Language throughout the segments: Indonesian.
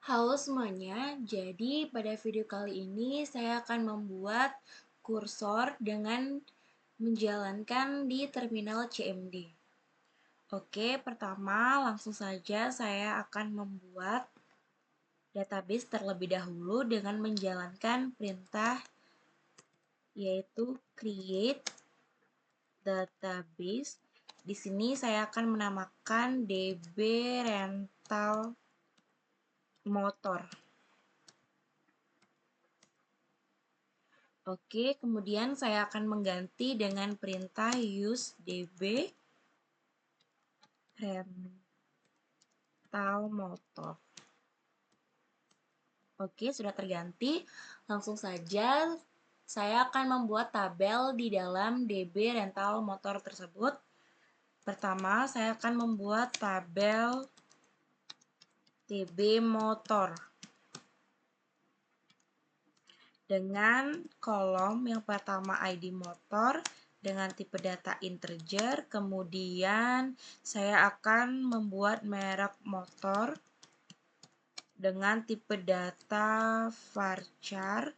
Halo semuanya, jadi pada video kali ini saya akan membuat kursor dengan menjalankan di terminal CMD. Oke, pertama langsung saja saya akan membuat database terlebih dahulu dengan menjalankan perintah yaitu create database. Di sini saya akan menamakan DB rental motor. Oke, kemudian saya akan mengganti dengan perintah use db rental motor. Oke, sudah terganti. Langsung saja saya akan membuat tabel di dalam db rental motor tersebut. Pertama, saya akan membuat tabel db motor dengan kolom yang pertama ID motor dengan tipe data integer, kemudian saya akan membuat merek motor dengan tipe data varchar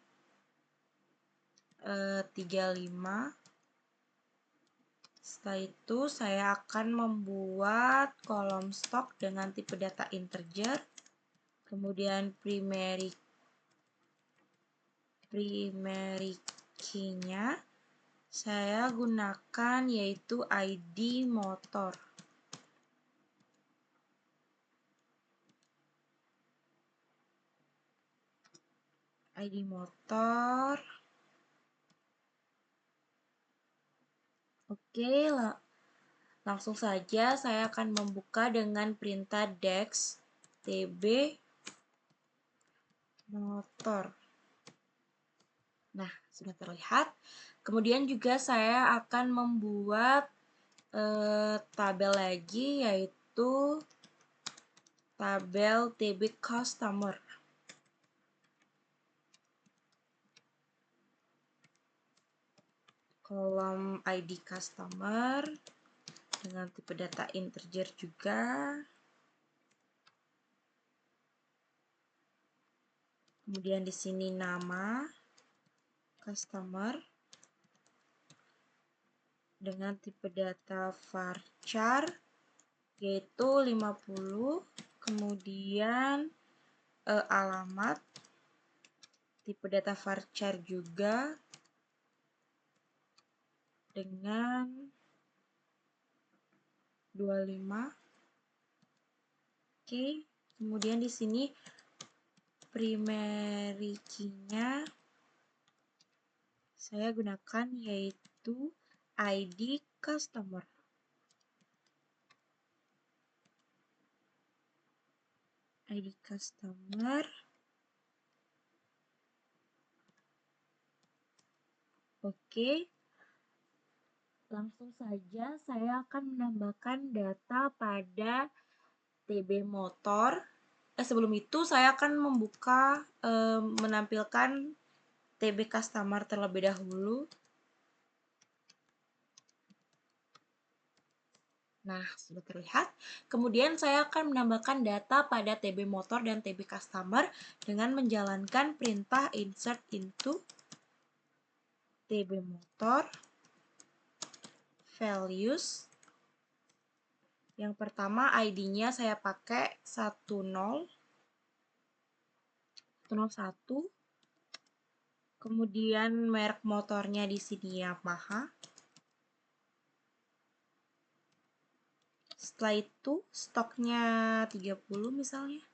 35. Setelah itu saya akan membuat kolom stok dengan tipe data integer, kemudian primary key-nya saya gunakan yaitu ID motor. ID motor. Oke, langsung saja saya akan membuka dengan perintah dex tb motor. Nah, sudah terlihat. Kemudian juga saya akan membuat tabel lagi yaitu tabel tb customer. Kolom ID customer dengan tipe data integer juga. Kemudian di sini nama customer dengan tipe data varchar yaitu 50, kemudian alamat tipe data varchar juga dengan 25. Oke, kemudian di sini primary key-nya saya gunakan yaitu ID customer. ID customer. Oke. Langsung saja saya akan menambahkan data pada TB motor. Sebelum itu saya akan menampilkan TB customer terlebih dahulu. Nah, sudah terlihat. Kemudian saya akan menambahkan data pada TB motor dan TB customer dengan menjalankan perintah insert into TB motor values. Yang pertama ID-nya saya pakai 10 101. Kemudian merek motornya di sini Yamaha. Setelah itu stoknya 30 misalnya.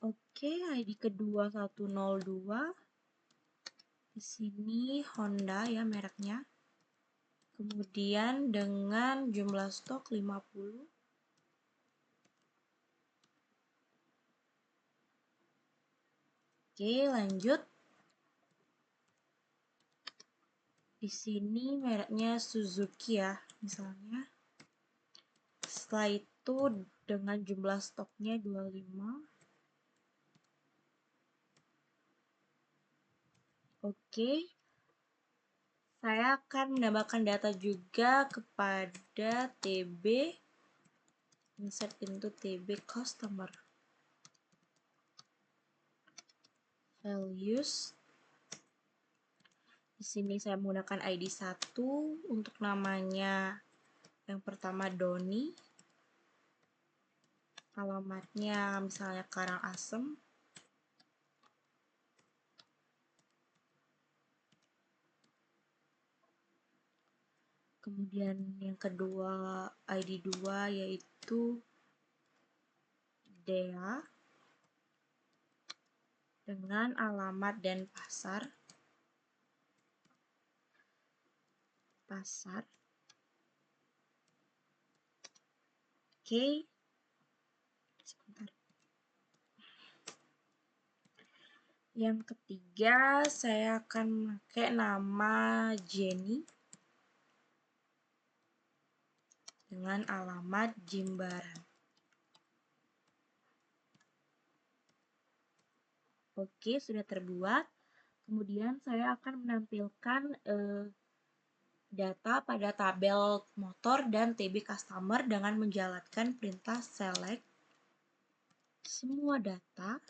Oke, ID kedua 102. Di sini Honda ya mereknya. Kemudian dengan jumlah stok 50. Oke, lanjut. Di sini mereknya Suzuki ya, misalnya. Setelah itu dengan jumlah stoknya 25. Oke. saya akan menambahkan data juga kepada TB insert into TB customer values. Di sini saya menggunakan ID 1 untuk namanya yang pertama Doni, alamatnya misalnya Karangasem. Kemudian yang kedua ID 2 yaitu Dea dengan alamat dan pasar. Oke. Sebentar. Yang ketiga, saya akan pakai nama Jenny dengan alamat Jimbaran. Oke, sudah terbuat. Kemudian saya akan menampilkan data pada tabel motor dan TB customer dengan menjalankan perintah select semua data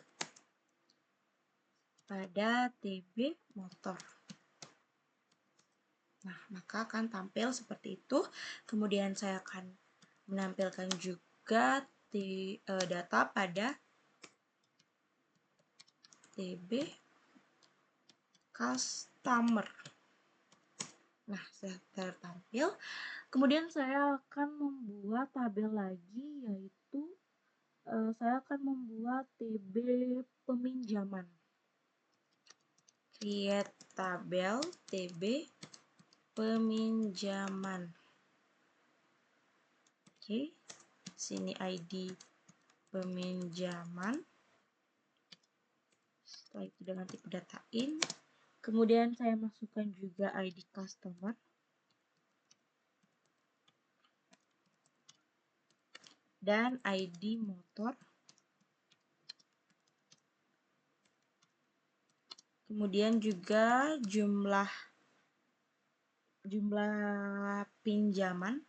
pada TB motor. Nah, maka akan tampil seperti itu. Kemudian saya akan menampilkan juga data pada TB customer. Nah, sudah tertampil. Kemudian saya akan membuat tabel lagi, yaitu saya akan membuat TB peminjaman. Create tabel TB peminjaman. Oke, sini ID peminjaman. Setelah itu dengan tipe data in. Kemudian saya masukkan juga ID customer. Dan ID motor. Kemudian juga jumlah pinjaman.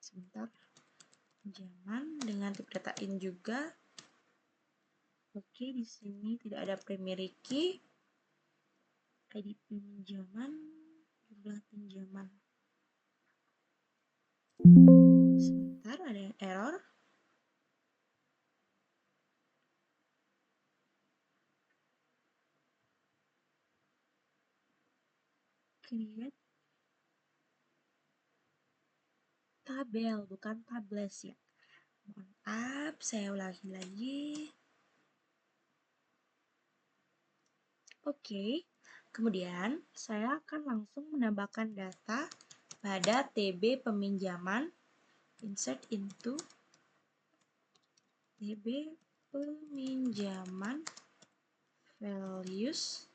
Sebentar. Pinjaman dengan tipe data in juga. Oke, di sini tidak ada primary key. ID pinjaman, jumlah pinjaman. Sebentar, ada yang error. Create tabel, bukan tables ya. Mohon maaf, saya ulangi lagi. Oke, kemudian saya akan langsung menambahkan data pada TB peminjaman. Insert into TB peminjaman values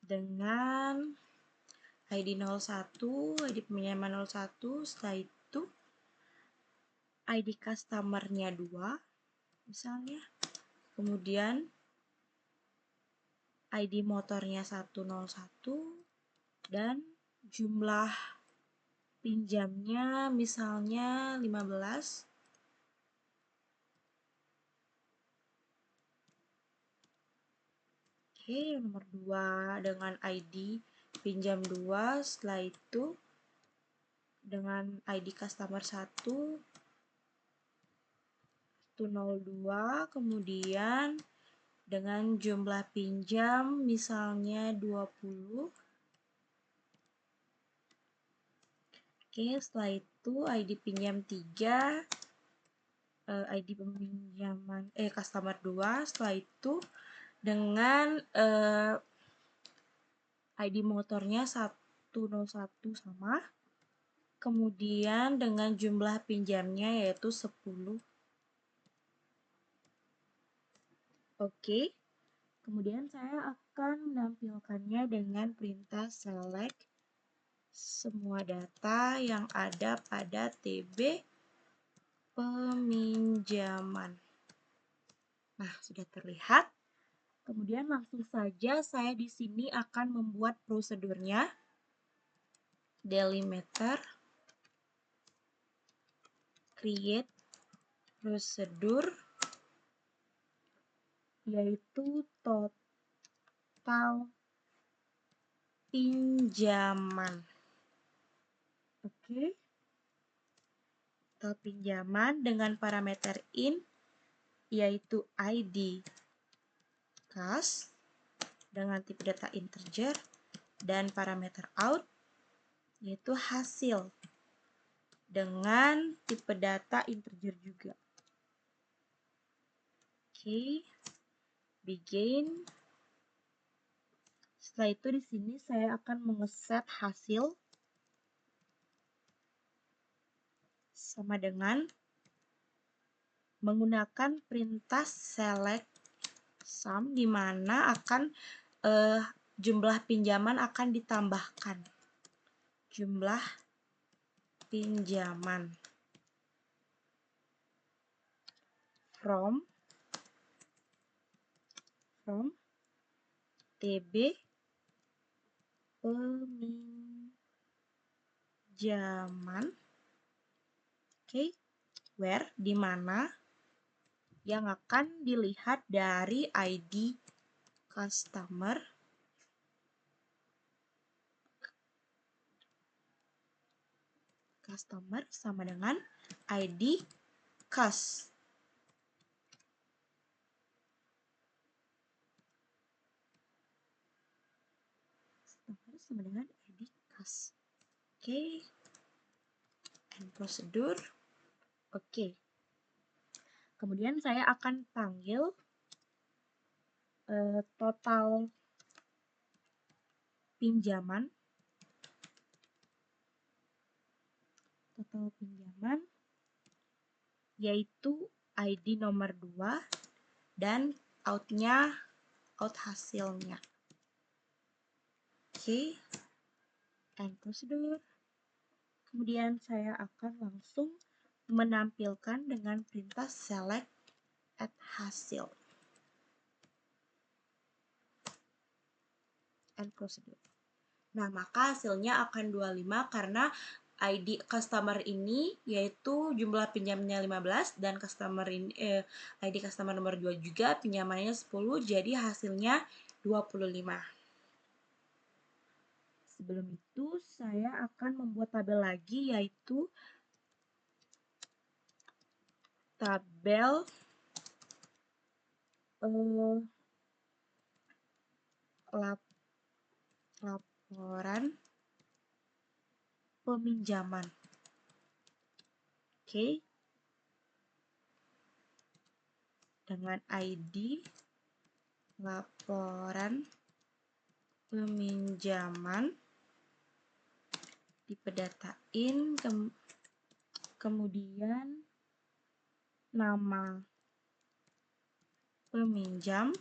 dengan ID 01, ID peminjaman 01, setelah itu ID customer-nya 2 misalnya, kemudian ID motornya 101 dan jumlah pinjamnya misalnya 15. Oke, nomor 2 dengan ID pinjam 2, setelah itu dengan ID customer 102, kemudian dengan jumlah pinjam misalnya 20. Oke, setelah itu ID pinjam 3, ID peminjaman customer 2, setelah itu dengan ID motornya 101 sama, kemudian dengan jumlah pinjamnya yaitu 10. Oke, kemudian saya akan menampilkannya dengan perintah select semua data yang ada pada TB peminjaman. Nah, sudah terlihat. Kemudian langsung saja saya di sini akan membuat prosedurnya. Delimiter, create prosedur, yaitu total pinjaman. Oke. Total pinjaman dengan parameter in, yaitu ID kas dengan tipe data integer, dan parameter out, yaitu hasil dengan tipe data integer juga. Oke, begin. Setelah itu di sini saya akan mengeset hasil sama dengan menggunakan perintah select sum, di mana akan jumlah pinjaman akan ditambahkan. Jumlah pinjaman from TB pinjaman. Oke, where, di mana yang akan dilihat dari ID customer sama dengan ID kas. Sama dengan ID kas. Oke, and prosedur. Oke. Kemudian saya akan panggil total pinjaman. Yaitu ID nomor 2 dan out hasilnya. Oke, and prosedur. Kemudian saya akan langsung menampilkan dengan perintah select at hasil. And prosedur. Nah, maka hasilnya akan 25 karena ID customer ini yaitu jumlah pinjamannya 15 dan ID customer nomor 2 juga pinjamannya 10, jadi hasilnya 25. Sebelum itu saya akan membuat tabel lagi, yaitu tabel laporan peminjaman. Oke. Dengan ID laporan peminjaman, tipe data in, kemudian nama peminjam,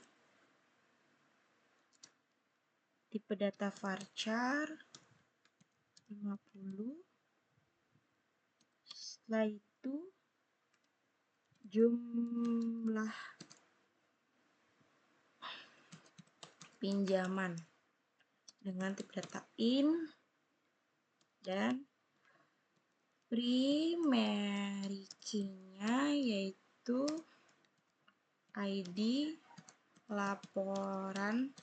tipe data varchar 50. Setelah itu jumlah pinjaman dengan tipe data in dan primary key-nya yaitu ID laporan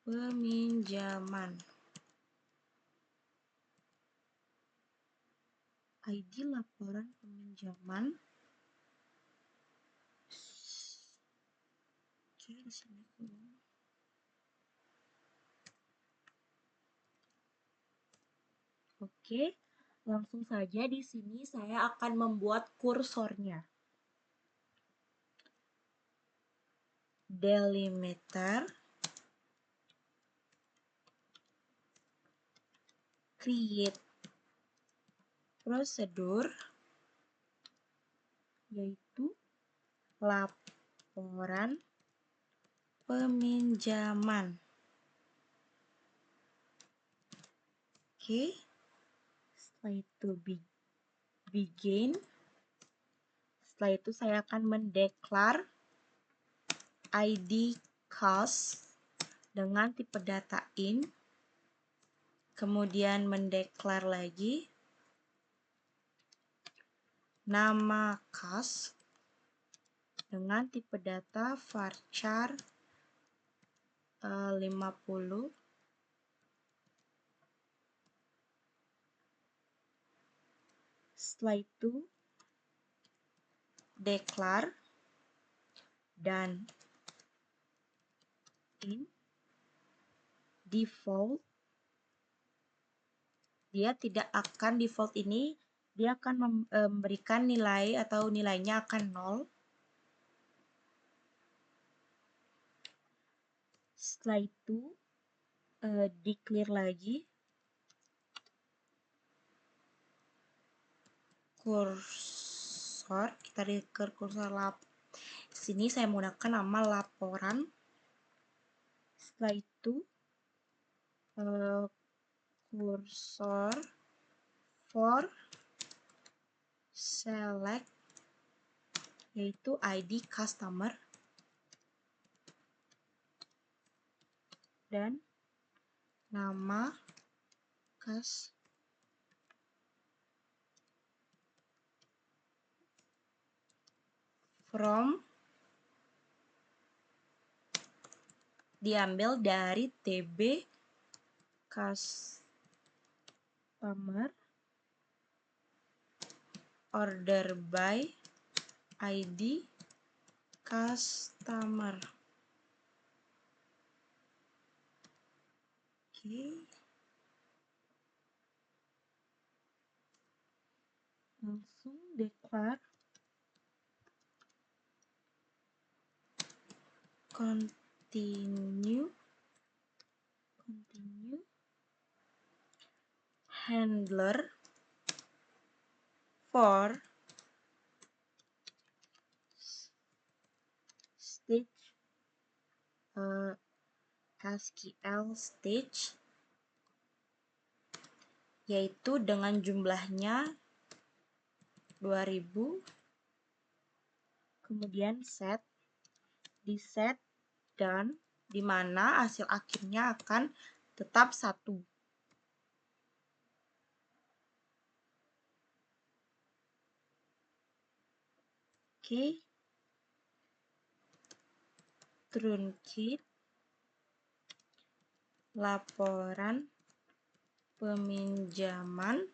peminjaman. ID laporan peminjaman. Oke, di sini. Oke, langsung saja di sini saya akan membuat kursornya. Delimiter, create prosedur, yaitu laporan peminjaman. Oke, setelah itu begin. Setelah itu saya akan mendeklar ID cost dengan tipe data int, kemudian mendeklar lagi nama cost dengan tipe data varchar 50. Setelah itu declare dan int default. Dia tidak akan default ini, dia akan memberikan nilai atau nilainya akan 0. Setelah itu declare lagi kursor, kita declare kursor sini saya menggunakan nama laporan. Setelah itu kursor for select yaitu ID customer dan nama customer. From diambil dari TB customer order by ID customer. Oke. Langsung declare continue handler for stage SQL stage yaitu dengan jumlahnya 2000, kemudian set, di set dan di mana hasil akhirnya akan tetap 1. Oke. Truncate laporan peminjaman.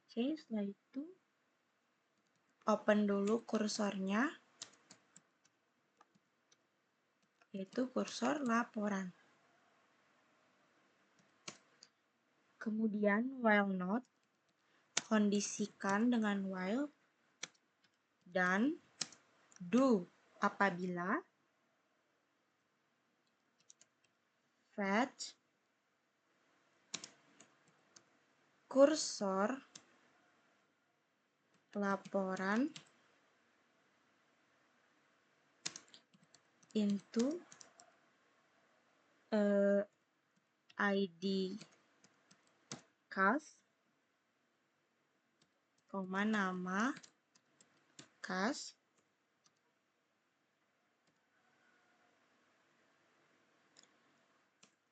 Oke, setelah itu open dulu kursornya, yaitu kursor laporan. Kemudian while not, kondisikan dengan while dan do apabila fetch kursor laporan into ID cost, nama cost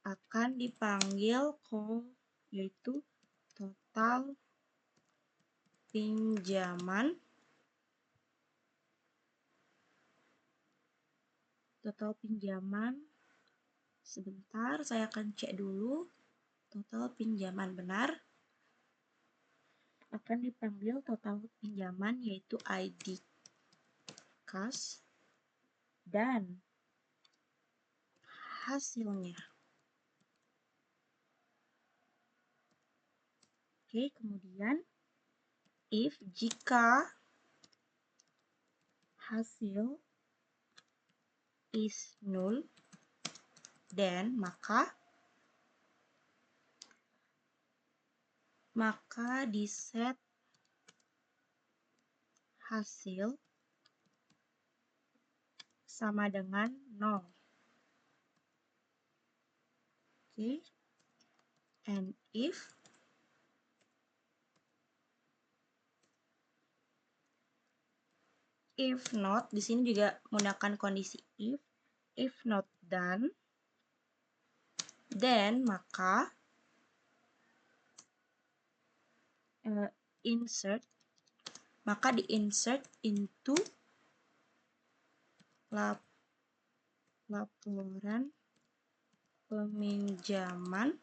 akan dipanggil call yaitu total pinjaman. Sebentar, saya akan cek dulu. Total pinjaman benar. Akan dipanggil total pinjaman yaitu ID cost dan hasilnya. Oke, kemudian if jika hasil is null, then maka di set hasil sama dengan 0. Oke. And if If not, di sini juga menggunakan kondisi if not done, then maka di insert into laporan peminjaman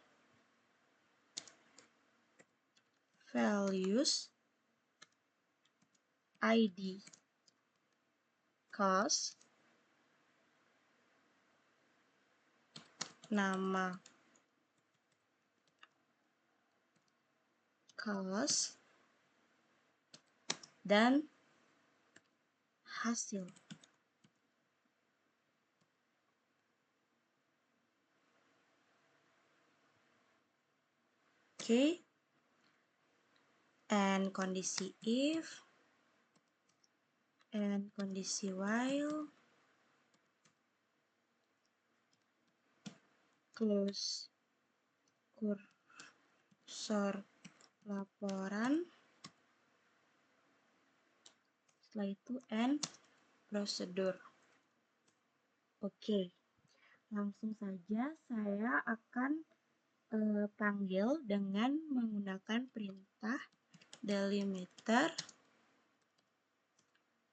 values ID, cost, nama cost, dan hasil. Oke. And kondisi if and kondisi while, close kursor laporan, setelah itu and prosedur. Oke, langsung saja saya akan panggil dengan menggunakan perintah delimiter,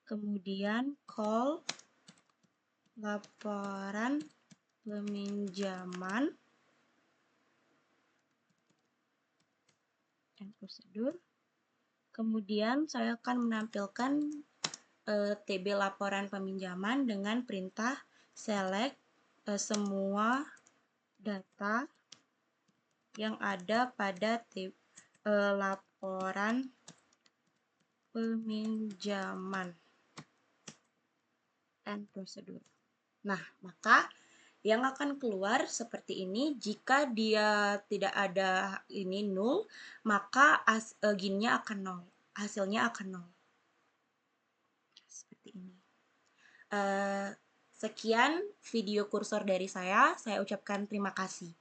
kemudian call laporan peminjaman dan prosedur. Kemudian saya akan menampilkan TB laporan peminjaman dengan perintah select semua data yang ada pada laporan peminjaman and prosedur. Nah, maka yang akan keluar seperti ini. Jika dia tidak ada ini nol, maka ginnya akan nol, hasilnya akan nol. Seperti ini. Sekian video kursor dari saya ucapkan terima kasih.